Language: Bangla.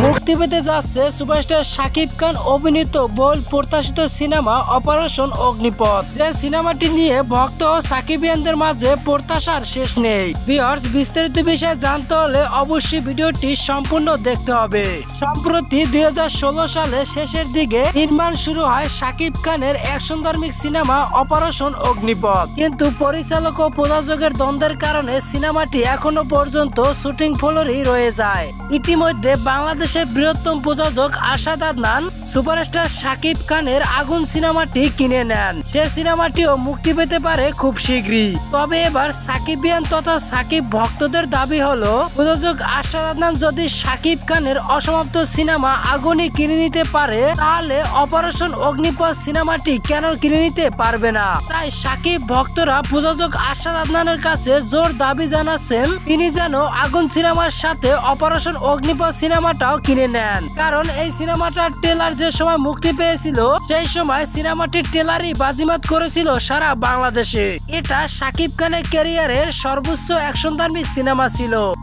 মুক্তি পেতে যাচ্ছে সুপারস্টার শাকিব খান অভিনীত বহুল প্রত্যাশিত সিনেমা অপারেশন অগ্নিপথ। যে সিনেমাটি নিয়ে ভক্ত ও সাকিবিয়ানদের মাঝে প্রত্যাশার শেষ নেই। ভিউয়ার্স, বিস্তারিত বিষয়ে জানতে হলে অবশ্যই ভিডিওটি সম্পূর্ণ দেখতে হবে। সম্প্রতি 2016 সালে শেষের দিকে নির্মাণ শুরু হয় শাকিব খানের অ্যাকশনধর্মী সিনেমা অপারেশন অগ্নিপথ, কিন্তু পরিচালক ও প্রযোজকের দ্বন্দ্বের কারণে সিনেমাটি এখনো পর্যন্ত শুটিং ফ্লোরেই রয়ে যায়। ইতিমধ্যে বাংলাদেশের বৃহত্তম প্রযোজক আরশাদ আদনান সুপারস্টার শাকিব খানের আগুন সিনেমাটি কিনে নেন। সে সিনেমাটিও মুক্তি পেতে পারে খুব শীঘ্রই। তবে এবার সাকিবিয়ান তথা সাকিব ভক্তদের দাবি হলো, প্রযোজক আরশাদ আদনান যদি শাকিব খানের অসমাপ্ত সিনেমা আগুনই কিনে নিতে পারে, তাহলে অপারেশন অগ্নিপথ সিনেমাটি কেন কিনে নিতে পারবে না। তাই সাকিব ভক্তরা প্রযোজক আরশাদ আদনানের কাছে জোর দাবি জানাচ্ছেন তিনি যেন আগুন সিনেমার সাথে অপারেশন অগ্নিপথ সিনেমাটাও কিনে নেন। কারণ এই সিনেমাটার ট্রেলার যে সময় মুক্তি পেয়েছিল, সেই সময় সিনেমাটির ট্রেলারই বাজিমাত করেছিল সারা বাংলাদেশে। এটা শাকিব খানের ক্যারিয়ারের সর্বোচ্চ অ্যাকশনধর্মী সিনেমা ছিল।